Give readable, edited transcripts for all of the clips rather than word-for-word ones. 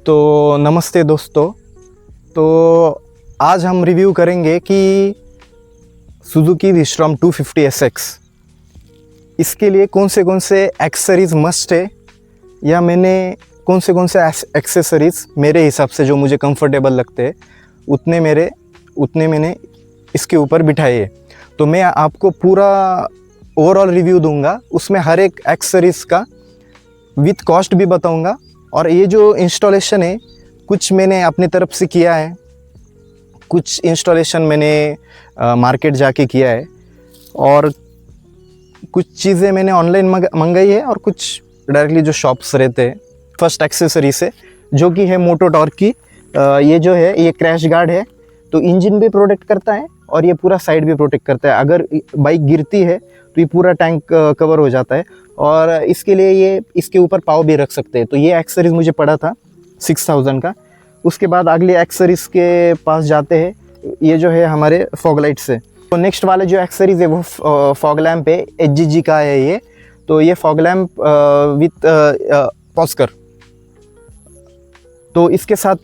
तो नमस्ते दोस्तों। तो आज हम रिव्यू करेंगे कि सुजुकी विस्टॉम 250 SX इसके लिए कौन से एक्सेसरीज़ मस्ट है, या मैंने कौन से एक्सेसरीज़ मेरे हिसाब से जो मुझे कंफर्टेबल लगते हैं उतने मैंने इसके ऊपर बिठाए है। तो मैं आपको पूरा ओवरऑल रिव्यू दूंगा, उसमें हर एक एक्सेसरीज़ का विथ कॉस्ट भी बताऊंगा। और ये जो इंस्टॉलेशन है कुछ मैंने अपनी तरफ से किया है, कुछ इंस्टॉलेशन मैंने मार्केट जाके किया है, और कुछ चीज़ें मैंने ऑनलाइन मंगाई है और कुछ डायरेक्टली जो शॉप्स रहते हैं। फर्स्ट एक्सेसरी से जो कि है मोटो टॉर्क की ये जो है ये क्रैश गार्ड है। तो इंजन भी प्रोटेक्ट करता है और ये पूरा साइड भी प्रोटेक्ट करता है। अगर बाइक गिरती है तो ये पूरा टैंक कवर हो जाता है, और इसके लिए ये इसके ऊपर पाव भी रख सकते हैं। तो ये एक्सेसरीज मुझे पड़ा था 6000 का। उसके बाद अगले एक्सेसरीज के पास जाते हैं। ये जो है हमारे फॉग लाइट से। तो नेक्स्ट वाले जो एक्सेसरीज है वो फॉग लैम्प है, HGG का है ये। तो ये फॉग लैम्प विथ पॉस्कर। तो इसके साथ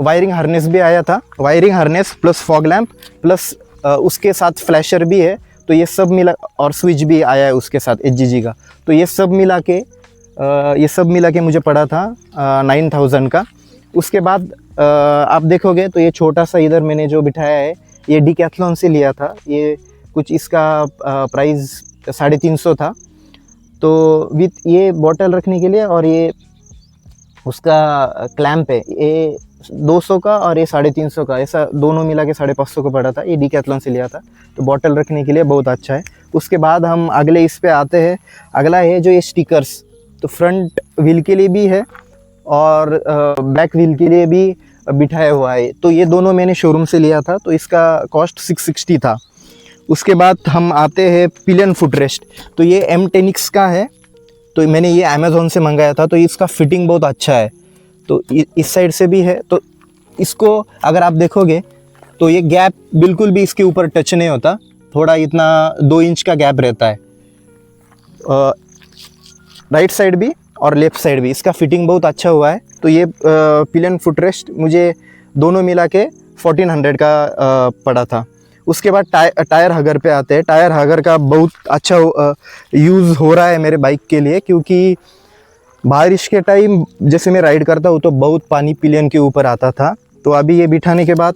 वायरिंग हार्नेस भी आया था, wiring harness plus fog lamp plus उसके साथ फ्लैशर भी है। तो ये सब मिला, और स्विच भी आया है उसके साथ HGG का। तो ये सब मिला के मुझे पड़ा था 9000 का। उसके बाद आप देखोगे तो ये छोटा सा इधर मैंने जो बिठाया है ये डिकैथलॉन से लिया था। ये कुछ इसका प्राइस 350 था। तो विथ ये बॉटल रखने के लिए, और ये उसका क्लैम्प है, ये 200 का और ये 350 का, ऐसा दोनों मिला के 550 का पड़ा था। ये डिकैथलॉन से लिया था। तो बॉटल रखने के लिए बहुत अच्छा है। उसके बाद हम अगले इस पे आते हैं। अगला है जो ये स्टिकर्स। तो फ्रंट व्हील के लिए भी है और बैक व्हील के लिए भी बिठाया हुआ है। तो ये दोनों मैंने शोरूम से लिया था, तो इसका कॉस्ट 660 था। उसके बाद हम आते हैं पिलियन फुटरेस्ट। तो ये M10X का है। तो मैंने ये अमेज़ॉन से मंगाया था। तो इसका फिटिंग बहुत अच्छा है। तो इस साइड से भी है। तो इसको अगर आप देखोगे तो ये गैप बिल्कुल भी इसके ऊपर टच नहीं होता, थोड़ा इतना 2 इंच का गैप रहता है राइट साइड भी और लेफ़्ट साइड भी। इसका फिटिंग बहुत अच्छा हुआ है। तो ये पिलियन फुटरेस्ट मुझे दोनों मिला के 1400 का पड़ा था। उसके बाद टायर हगर पे आते हैं। टायर हगर का बहुत अच्छा यूज़ हो रहा है मेरे बाइक के लिए, क्योंकि बारिश के टाइम जैसे मैं राइड करता हूँ तो बहुत पानी पिलियन के ऊपर आता था। तो अभी ये बिठाने के बाद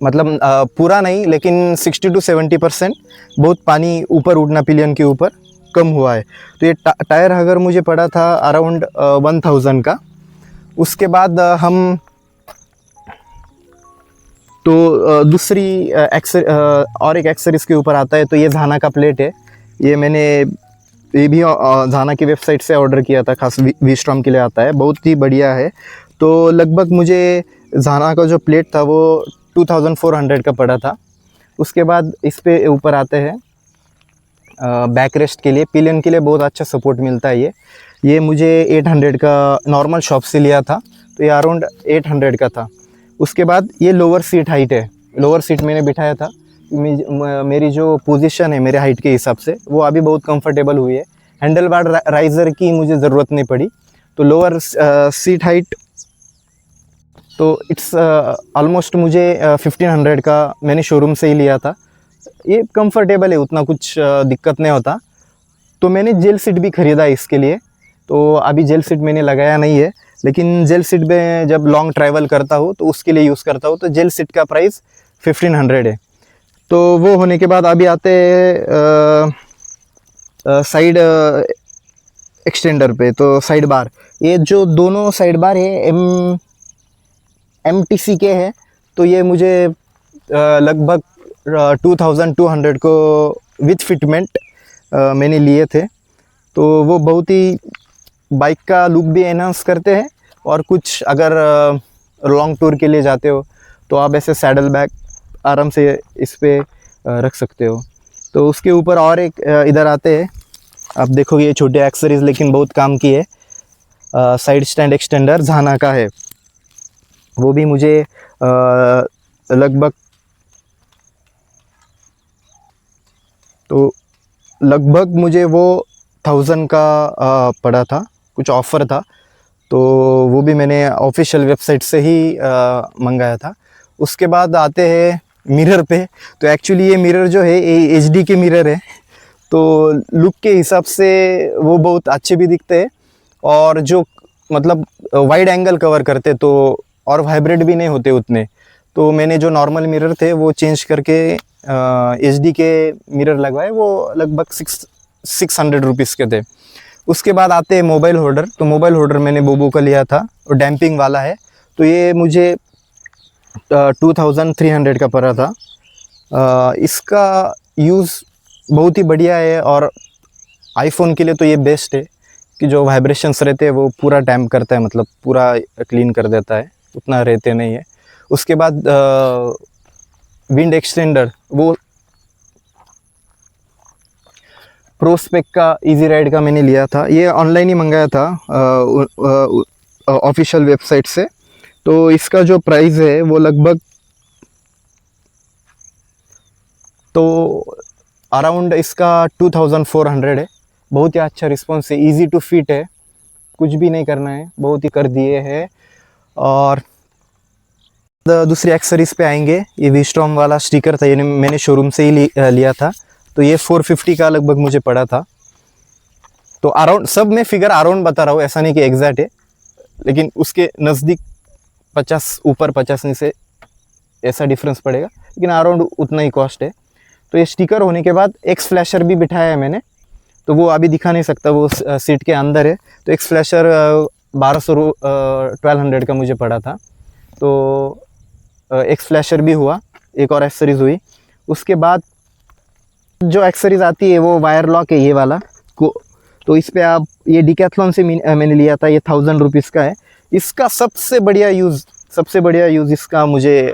मतलब पूरा नहीं, लेकिन 60 to 70% बहुत पानी ऊपर उड़ना पिलियन के ऊपर कम हुआ है। तो ये टायर हगर मुझे पड़ा था अराउंड 1000 का। उसके बाद हम तो दूसरी और एक एक्सेसरीज के ऊपर आता है। तो ये झाना का प्लेट है। ये मैंने ये भी झाना की वेबसाइट से ऑर्डर किया था, खास विस्टॉम के लिए आता है, बहुत ही बढ़िया है। तो लगभग मुझे झाना का जो प्लेट था वो 2400 का पड़ा था। उसके बाद इस पे ऊपर आते हैं बैक रेस्ट के लिए, पिलियन के लिए बहुत अच्छा सपोर्ट मिलता है। ये मुझे 800 का नॉर्मल शॉप से लिया था। तो ये अराउंड 800 का था। उसके बाद ये लोअर सीट हाइट है। लोअर सीट मैंने बिठाया था। मेरी जो पोजीशन है मेरे हाइट के हिसाब से वो अभी बहुत कंफर्टेबल हुई है। हैंडल बार राइज़र की मुझे ज़रूरत नहीं पड़ी। तो लोअर सीट हाइट तो इट्स ऑलमोस्ट मुझे 1500 का मैंने शोरूम से ही लिया था। ये कंफर्टेबल है, उतना कुछ दिक्कत नहीं होता। तो मैंने जेल सीट भी ख़रीदा इसके लिए। तो अभी जेल सीट मैंने लगाया नहीं है, लेकिन जेल सीट में जब लॉन्ग ट्रैवल करता हूँ तो उसके लिए यूज़ करता हूँ। तो जेल सीट का प्राइस 1500 है। तो वो होने के बाद अभी आते साइड एक्सटेंडर पे। तो साइड बार, ये जो दोनों साइड बार है MTC के हैं। तो ये मुझे लगभग 2200 को विथ फिटमेंट मैंने लिए थे। तो वो बहुत ही बाइक का लुक भी एनहांस करते हैं, और कुछ अगर लॉन्ग टूर के लिए जाते हो तो आप ऐसे सैडल बैग आराम से इस पे रख सकते हो। तो उसके ऊपर और एक इधर आते हैं। आप देखोगे ये छोटे एक्सेसरीज लेकिन बहुत काम की है। साइड स्टैंड एक्सटेंडर झाना का है। वो भी मुझे लगभग मुझे वो 1000 का पड़ा था, कुछ ऑफ़र था। तो वो भी मैंने ऑफिशियल वेबसाइट से ही मंगाया था। उसके बाद आते हैं मिरर पे। तो एक्चुअली ये मिरर जो है ये HD के मिरर है, तो लुक के हिसाब से वो बहुत अच्छे भी दिखते हैं और जो मतलब वाइड एंगल कवर करते तो और वाइब्रेट भी नहीं होते उतने। तो मैंने जो नॉर्मल मिरर थे वो चेंज करके HD के मिरर लगवाए, वो लगभग 600 रुपीज़ के थे। उसके बाद आते हैं मोबाइल होल्डर। तो मोबाइल होल्डर मैंने बोबो का लिया था और डैम्पिंग वाला है, तो ये मुझे 2300 का पड़ा था। इसका यूज़ बहुत ही बढ़िया है और आईफोन के लिए तो ये बेस्ट है कि जो वाइब्रेशंस रहते हैं वो पूरा डैम्प करता है, मतलब पूरा क्लीन कर देता है, उतना रहते नहीं है। उसके बाद विंड एक्सटेंडर, वो प्रोस्पेक का इजी राइड का मैंने लिया था, ये ऑनलाइन ही मंगाया था ऑफिशियल वेबसाइट से। तो इसका जो प्राइस है वो लगभग तो अराउंड इसका 2400 है। बहुत ही अच्छा रिस्पॉन्स है, इजी टू फिट है, कुछ भी नहीं करना है, बहुत ही कर दिए है। और दूसरी एक्सेसरीज पे आएंगे। ये विस्टॉम वाला स्टिकर था, ये मैंने शोरूम से ही लिया था, तो ये 450 का लगभग मुझे पड़ा था। तो अराउंड, सब मैं फिगर अराउंड बता रहा हूँ, ऐसा नहीं कि एग्जैक्ट है, लेकिन उसके नज़दीक 50 ऊपर 50 नीचे ऐसा डिफरेंस पड़ेगा, लेकिन अराउंड उतना ही कॉस्ट है। तो ये स्टिकर होने के बाद एक्स फ्लैशर भी बिठाया है मैंने, तो वो अभी दिखा नहीं सकता, वो सीट के अंदर है। तो एक्स फ्लैशर 1200 का मुझे पड़ा था। तो एक्स फ्लैशर भी हुआ, एक और एक्सेसरीज हुई। उसके बाद जो एक्सेसरीज आती है वो वायर लॉक है, ये वाला को। तो इस पर आप, ये डिकैथलॉन से मैंने लिया था, ये 1000 रुपीज़ का है। इसका सबसे बढ़िया यूज़ इसका मुझे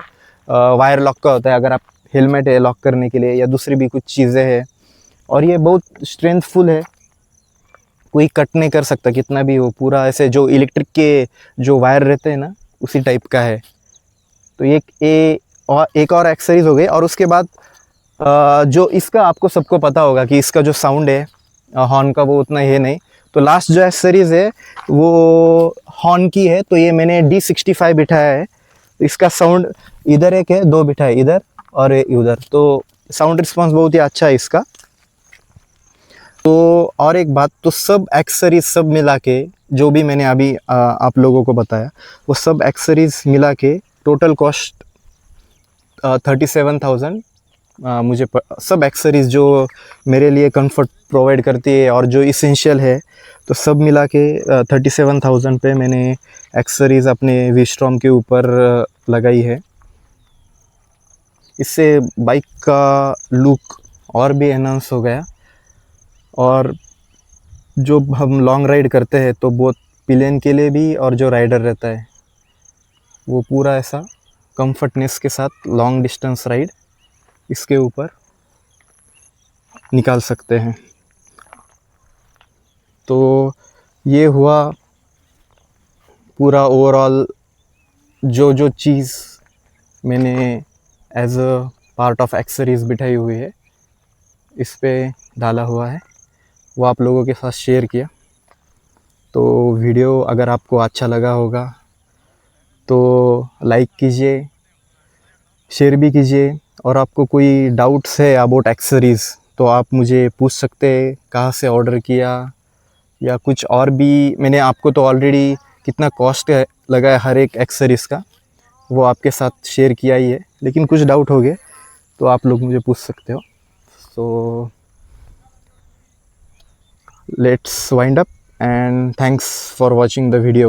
वायर लॉक का होता है। अगर आप हेलमेट है लॉक करने के लिए या दूसरी भी कुछ चीज़ें हैं, और ये बहुत स्ट्रेंथफुल है, कोई कट नहीं कर सकता कितना भी हो, पूरा ऐसे जो इलेक्ट्रिक के जो वायर रहते हैं ना उसी टाइप का है। तो एक और एक्सेसरीज हो गई। और उसके बाद जो इसका आपको सबको पता होगा कि इसका जो साउंड है हॉर्न का, वो उतना है नहीं। तो लास्ट जो एक्सेसरीज है वो हॉर्न की है, तो ये मैंने D65 बिठाया है। इसका साउंड इधर एक है, दो बिठा है, इधर और उधर, तो साउंड रिस्पॉन्स बहुत ही अच्छा है इसका। तो और एक बात, तो सब एक्सेसरीज सब मिला के जो भी मैंने अभी आप लोगों को बताया, वो सब एक्सेसरीज मिला के टोटल कॉस्ट 37,000 मुझे सब एक्सेसरीज जो मेरे लिए कंफर्ट प्रोवाइड करती है और जो इसेंशियल है, तो सब मिला के 37,000 पे मैंने एक्सेसरीज अपने विस्टॉम के ऊपर लगाई है। इससे बाइक का लुक और भी एनहांस हो गया, और जो हम लॉन्ग राइड करते हैं तो बहुत पिलियन के लिए भी, और जो राइडर रहता है वो पूरा ऐसा कंफर्टनेस के साथ लॉन्ग डिस्टेंस राइड इसके ऊपर निकाल सकते हैं। तो ये हुआ पूरा ओवरऑल जो चीज़ मैंने as a part of accessories बिठाई हुई है, इस पे डाला हुआ है, वो आप लोगों के साथ शेयर किया। तो वीडियो अगर आपको अच्छा लगा होगा तो लाइक कीजिए, शेयर भी कीजिए। और आपको कोई डाउट्स है अबाउट एक्सेसरीज़ तो आप मुझे पूछ सकते हैं, कहाँ से ऑर्डर किया, या कुछ और भी। मैंने आपको तो ऑलरेडी कितना कॉस्ट लगा है हर एक एक्सेसरीज़ का, वो आपके साथ शेयर किया ही है, लेकिन कुछ डाउट हो गए तो आप लोग मुझे पूछ सकते हो। So let's wind up, and thanks for watching the video.